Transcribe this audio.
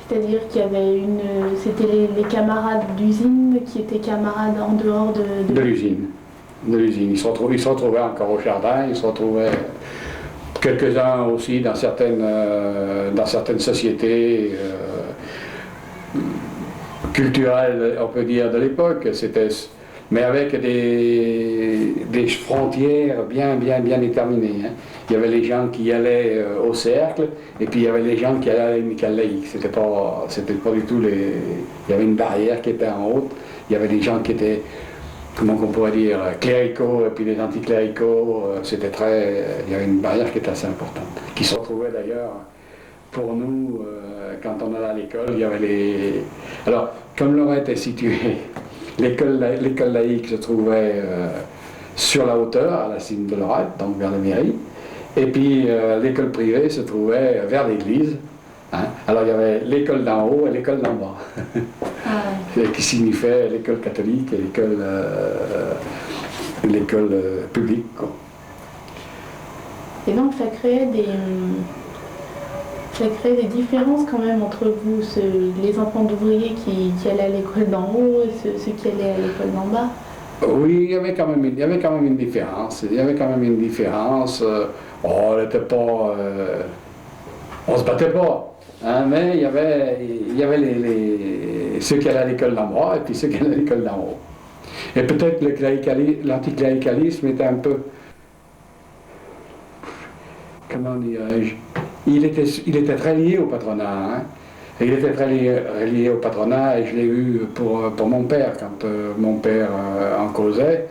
C'est-à-dire qu'il y avait c'était les camarades d'usine qui étaient camarades en dehors de l'usine. De l'usine. Ils se retrouvaient encore au jardin, ils se retrouvaient quelques-uns aussi dans certaines sociétés culturelles, on peut dire, de l'époque. Mais avec des frontières bien déterminées. Hein. Il y avait les gens qui allaient au cercle, et puis il y avait les gens qui allaient à l'amicale laïque. C'était pas du tout il y avait une barrière qui était en haut. Il y avait des gens qui étaient, comment on pourrait dire, cléricaux, et puis les anticléricaux. Il y avait une barrière qui était assez importante. Qui se retrouvait d'ailleurs, pour nous, quand on allait à l'école, il y avait Alors, comme Lorette était située, l'école laïque se trouvait sur la hauteur, à la cime de Lorette, donc vers la mairie. Et puis l'école privée se trouvait vers l'église. Hein. Alors il y avait l'école d'en haut et l'école d'en bas. Qui signifiait l'école catholique et l'école publique. Quoi. Et donc ça créait des différences quand même entre vous, les enfants d'ouvriers qui allaient à l'école d'en haut et ceux qui allaient à l'école d'en bas. Oui, il y avait quand même une différence. On n'était pas... on se battait pas. Hein, mais il y avait ceux qui allaient à l'école d'en bas et puis ceux qui allaient à l'école d'en haut. Et peut-être l'anticléricalisme était un peu... Comment dirais-je? Il était très lié au patronat. Hein. Il était très lié au patronat, et je l'ai eu pour mon père, quand mon père en causait.